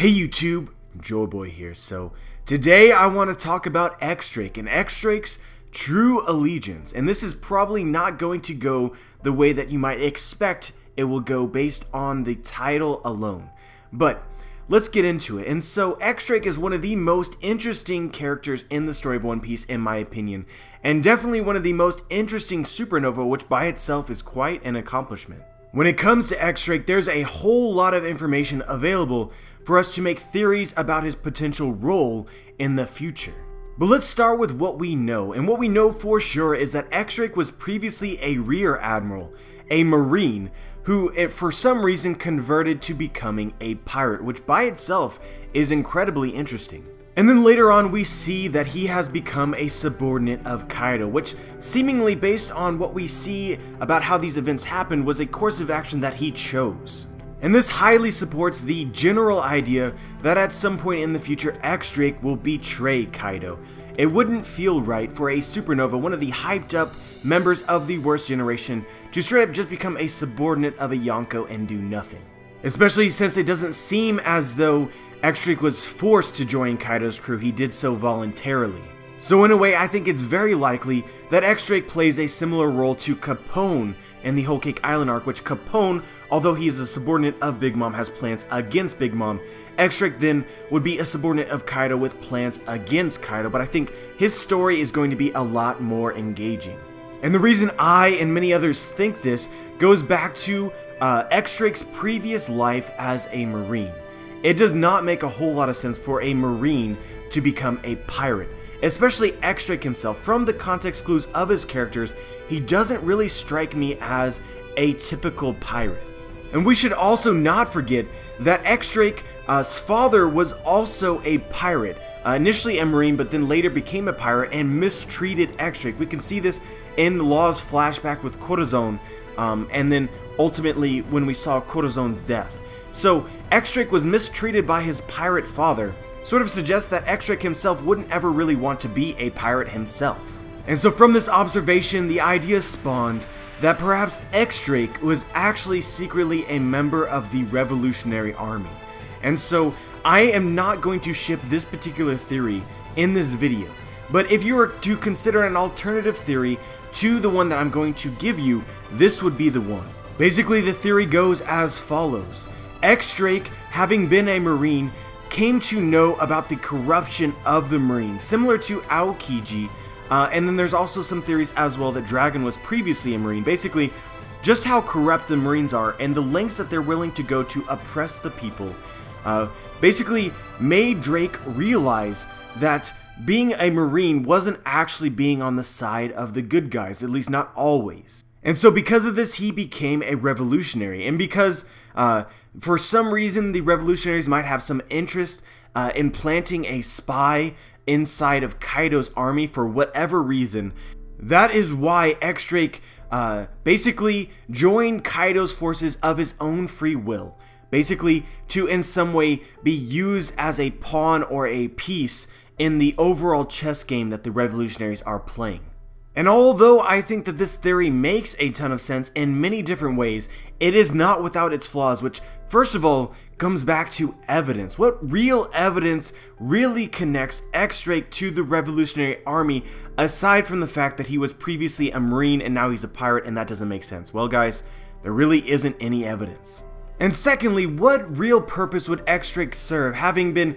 Hey YouTube, Joyboy here. So today I want to talk about X-Drake and X-Drake's true allegiance. And this is probably not going to go the way that you might expect it will go based on the title alone. But let's get into it. And so X-Drake is one of the most interesting characters in the story of One Piece in my opinion. And definitely one of the most interesting supernova, which by itself is quite an accomplishment. When it comes to X-Drake, there's a whole lot of information available for us to make theories about his potential role in the future. But let's start with what we know, and what we know for sure is that X-Drake was previously a rear admiral, a marine, who for some reason converted to becoming a pirate, which by itself is incredibly interesting. And then later on we see that he has become a subordinate of Kaido, which seemingly based on what we see about how these events happened was a course of action that he chose. And this highly supports the general idea that at some point in the future X-Drake will betray Kaido. It wouldn't feel right for a supernova, one of the hyped up members of the worst generation, to straight up just become a subordinate of a Yonko and do nothing. Especially since it doesn't seem as though X-Drake was forced to join Kaido's crew, he did so voluntarily. So in a way, I think it's very likely that X-Drake plays a similar role to Capone in the Whole Cake Island arc, which Capone, although he is a subordinate of Big Mom, has plans against Big Mom. X-Drake then would be a subordinate of Kaido with plans against Kaido, but I think his story is going to be a lot more engaging. And the reason I and many others think this goes back to X-Drake's previous life as a Marine. It does not make a whole lot of sense for a Marine to become a pirate, especially X-Drake himself. From the context clues of his characters, he doesn't really strike me as a typical pirate. And we should also not forget that X-Drake's father was also a pirate, initially a Marine, but then later became a pirate and mistreated X-Drake. We can see this in Law's flashback with Corazon, and then ultimately when we saw Corazon's death. So X-Drake was mistreated by his pirate father, sort of suggests that X-Drake himself wouldn't ever really want to be a pirate himself. And so from this observation, the idea spawned that perhaps X-Drake was actually secretly a member of the Revolutionary Army. And so I am not going to ship this particular theory in this video, but if you were to consider an alternative theory to the one that I'm going to give you, this would be the one. Basically, the theory goes as follows. X-Drake, having been a Marine, came to know about the corruption of the Marines, similar to Aokiji, and then there's also some theories as well that Dragon was previously a Marine. Basically, just how corrupt the Marines are and the lengths that they're willing to go to oppress the people, basically made Drake realize that being a Marine wasn't actually being on the side of the good guys, at least not always. And so because of this, he became a revolutionary, and because for some reason the revolutionaries might have some interest in planting a spy inside of Kaido's army for whatever reason, that is why X-Drake basically joined Kaido's forces of his own free will, basically to in some way be used as a pawn or a piece in the overall chess game that the revolutionaries are playing. And although I think that this theory makes a ton of sense in many different ways, it is not without its flaws, which first of all comes back to evidence. What real evidence really connects X-Drake to the Revolutionary Army aside from the fact that he was previously a Marine and now he's a pirate, and that doesn't make sense? Well guys, there really isn't any evidence. And secondly, what real purpose would X-Drake serve, having been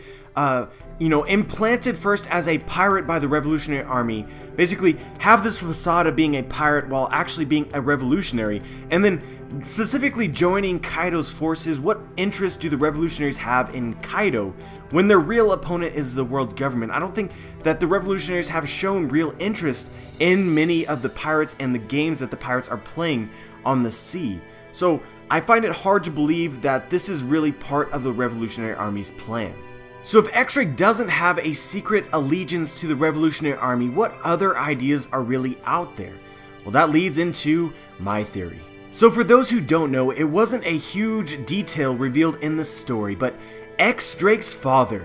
implanted first as a pirate by the Revolutionary Army, basically have this facade of being a pirate while actually being a revolutionary, and then specifically joining Kaido's forces? What interest do the revolutionaries have in Kaido when their real opponent is the world government? I don't think that the revolutionaries have shown real interest in many of the pirates and the games that the pirates are playing on the sea. So I find it hard to believe that this is really part of the Revolutionary Army's plan. So if X-Drake doesn't have a secret allegiance to the Revolutionary Army, what other ideas are really out there? Well, that leads into my theory. So for those who don't know, it wasn't a huge detail revealed in the story, but X-Drake's father,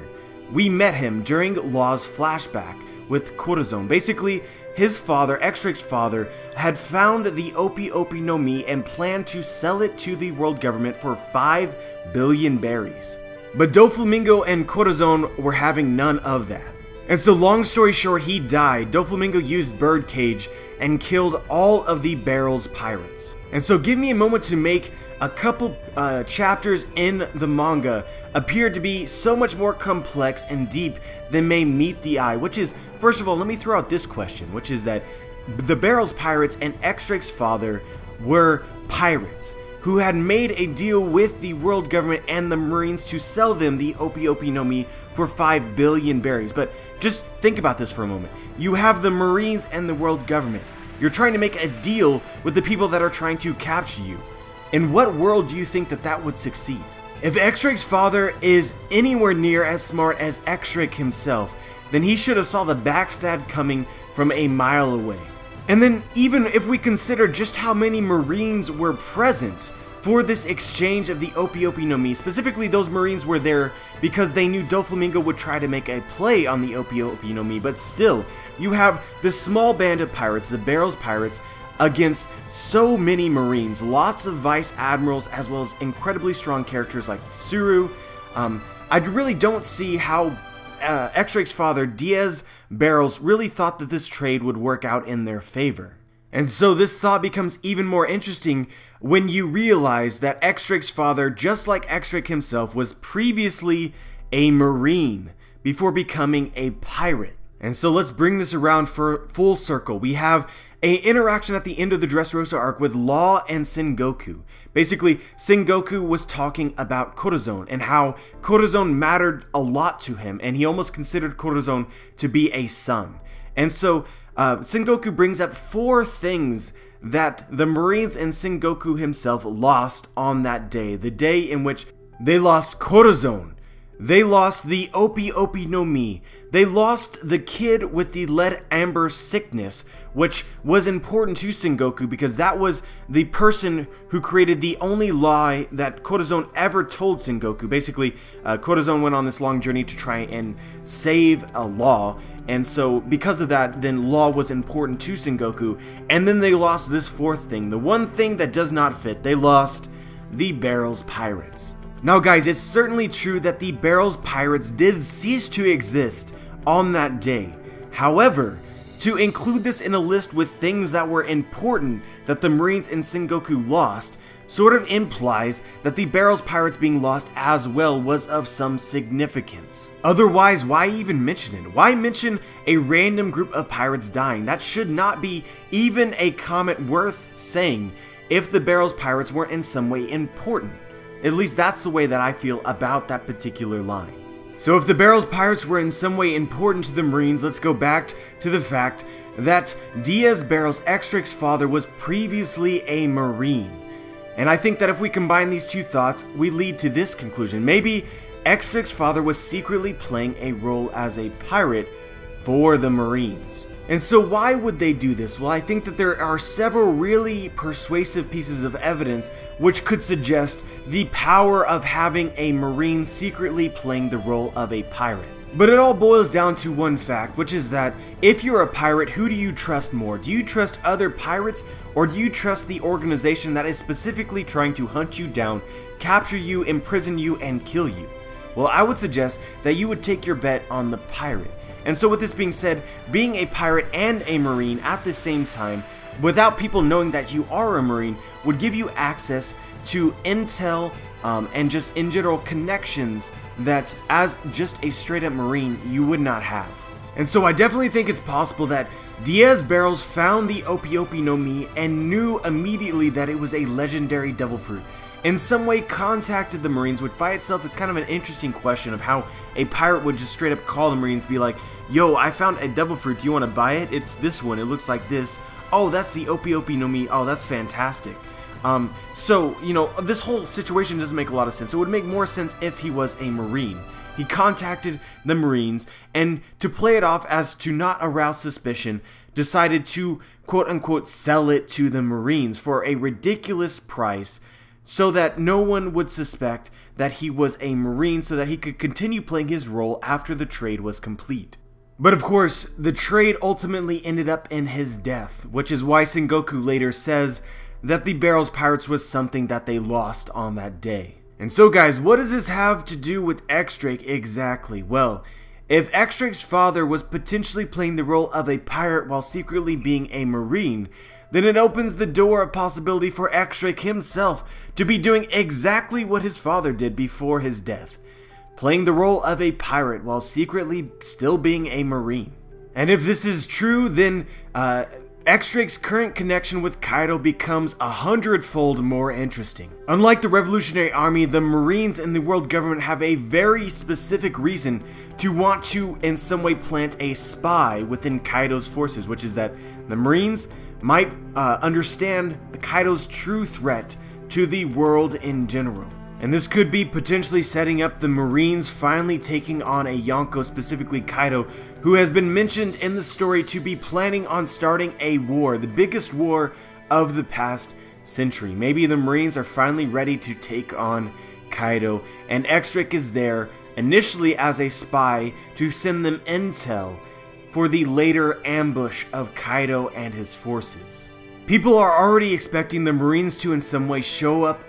we met him during Law's flashback with Corazon. Basically, his father, X-Drake's father, had found the Opi Opi no Mi and planned to sell it to the world government for 5 billion berries. But Doflamingo and Corazon were having none of that. And so long story short, he died. Doflamingo used Birdcage and killed all of the Barrel's pirates. And so give me a moment to make a couple chapters in the manga appear to be so much more complex and deep than may meet the eye, which is, first of all, let me throw out this question, which is that the Barrel's pirates and X-Drake's father were pirates who had made a deal with the world government and the Marines to sell them the Opi Opi no Mi for 5 billion berries. But just think about this for a moment. You have the Marines and the world government. You're trying to make a deal with the people that are trying to capture you. In what world do you think that that would succeed? If X-Drake's father is anywhere near as smart as X-Drake himself, then he should have saw the backstab coming from a mile away. And then even if we consider just how many Marines were present for this exchange of the Opi Opi no Mi, specifically those Marines were there because they knew Doflamingo would try to make a play on the Opi Opi no Mi, but still, you have this small band of pirates, the Barrel's pirates, against so many Marines, lots of Vice Admirals, as well as incredibly strong characters like Tsuru. I really don't see how X-Drake's father, Diaz Barrels, really thought that this trade would work out in their favor. And so this thought becomes even more interesting when you realize that X-Drake's father, just like X-Drake himself, was previously a Marine before becoming a pirate. And so let's bring this around for full circle. We have an interaction at the end of the Dressrosa arc with Law and Sengoku. Basically, Sengoku was talking about Corazon and how Corazon mattered a lot to him, and he almost considered Corazon to be a son. And so Sengoku brings up 4 things that the Marines and Sengoku himself lost on that day. The day in which they lost Corazon. They lost the Opi Opi no Mi. They lost the kid with the lead amber sickness, which was important to Sengoku because that was the person who created the only lie that Corazon ever told Sengoku. Basically, Corazon went on this long journey to try and save a Law, and so because of that, then Law was important to Sengoku, and then they lost this 4th thing, the one thing that does not fit. They lost the Barrel's pirates. Now guys, it's certainly true that the Barrel's pirates did cease to exist on that day. However, to include this in a list with things that were important that the Marines and Sengoku lost sort of implies that the Barrel's pirates being lost as well was of some significance. Otherwise, why even mention it? Why mention a random group of pirates dying? That should not be even a comment worth saying if the Barrel's pirates weren't in some way important. At least that's the way that I feel about that particular line. So if the Barrel's pirates were in some way important to the Marines, let's go back to the fact that Diaz Barrels, X-Drake's father, was previously a Marine. And I think that if we combine these 2 thoughts, we lead to this conclusion. Maybe X-Drake's father was secretly playing a role as a pirate for the Marines. And so why would they do this? Well, I think that there are several really persuasive pieces of evidence which could suggest the power of having a Marine secretly playing the role of a pirate. But it all boils down to one fact, which is that if you're a pirate, who do you trust more? Do you trust other pirates, or do you trust the organization that is specifically trying to hunt you down, capture you, imprison you, and kill you? Well, I would suggest that you would take your bet on the pirate. And so with this being said, being a pirate and a Marine at the same time, without people knowing that you are a Marine, would give you access to intel and just in general connections that as just a straight up Marine you would not have. And so I definitely think it's possible that Diaz Barrels found the Opi Opi no Mi and knew immediately that it was a legendary devil fruit. In some way contacted the Marines, which by itself is kind of an interesting question of how a pirate would just straight up call the Marines, be like, yo, I found a devil fruit, do you want to buy it? It's this one, it looks like this. Oh, that's the Opi Opi no Mi, oh, that's fantastic. So, you know, this whole situation doesn't make a lot of sense. It would make more sense if he was a Marine. He contacted the Marines, and to play it off as to not arouse suspicion, decided to quote-unquote sell it to the Marines for a ridiculous price, so that no one would suspect that he was a Marine, so that he could continue playing his role after the trade was complete. But of course, the trade ultimately ended up in his death, which is why Sengoku later says that the Barrel's pirates was something that they lost on that day. And so guys, what does this have to do with X-Drake exactly? Well, if X-Drake's father was potentially playing the role of a pirate while secretly being a Marine, then it opens the door of possibility for X-Drake himself to be doing exactly what his father did before his death, playing the role of a pirate while secretly still being a Marine. And if this is true, then X-Drake's current connection with Kaido becomes 100-fold more interesting. Unlike the Revolutionary Army, the Marines and the world government have a very specific reason to want to in some way plant a spy within Kaido's forces, which is that the Marines might understand Kaido's true threat to the world in general. And this could be potentially setting up the Marines finally taking on a Yonko, specifically Kaido, who has been mentioned in the story to be planning on starting a war, the biggest war of the past century. Maybe the Marines are finally ready to take on Kaido, and X-Drake is there initially as a spy to send them intel for the later ambush of Kaido and his forces. People are already expecting the Marines to in some way show up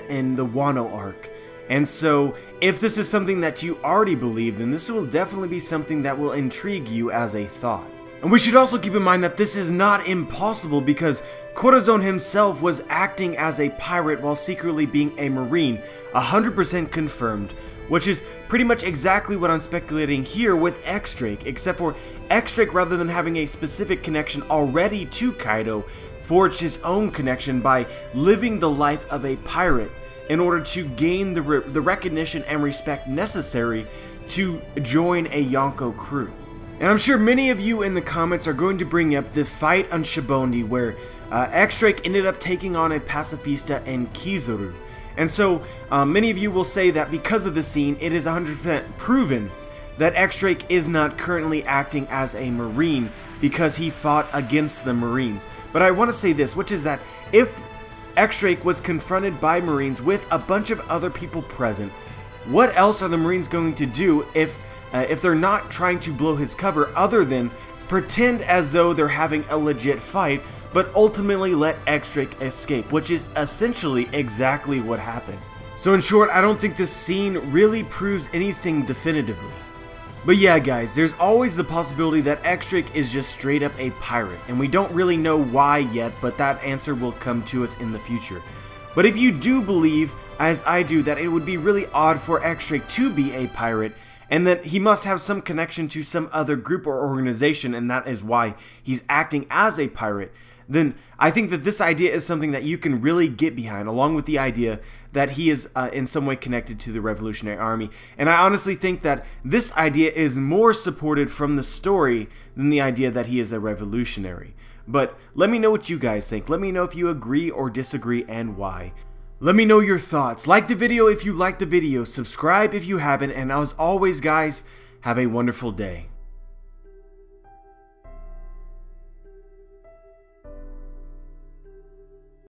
in the Wano arc, and so if this is something that you already believe, then this will definitely be something that will intrigue you as a thought. And we should also keep in mind that this is not impossible, because Corazon himself was acting as a pirate while secretly being a Marine, 100% confirmed, which is pretty much exactly what I'm speculating here with X-Drake, except for X-Drake, rather than having a specific connection already to Kaido, forged his own connection by living the life of a pirate in order to gain the recognition and respect necessary to join a Yonko crew. And I'm sure many of you in the comments are going to bring up the fight on Shibondi where X-Drake ended up taking on a pacifista in Kizaru. And so many of you will say that because of the scene, it is 100% proven that X-Drake is not currently acting as a Marine because he fought against the Marines. But I want to say this, which is that if X-Drake was confronted by Marines with a bunch of other people present, what else are the Marines going to do if they're not trying to blow his cover other than pretend as though they're having a legit fight, but ultimately let X-Drake escape, which is essentially exactly what happened. So in short, I don't think this scene really proves anything definitively. But yeah guys, there's always the possibility that X-Drake is just straight up a pirate, and we don't really know why yet, but that answer will come to us in the future. But if you do believe, as I do, that it would be really odd for X-Drake to be a pirate, and that he must have some connection to some other group or organization, and that is why he's acting as a pirate, then I think that this idea is something that you can really get behind, along with the idea that he is in some way connected to the Revolutionary Army. And I honestly think that this idea is more supported from the story than the idea that he is a revolutionary. But let me know what you guys think. Let me know if you agree or disagree and why. Let me know your thoughts. Like the video if you liked the video. Subscribe if you haven't. And as always guys, have a wonderful day.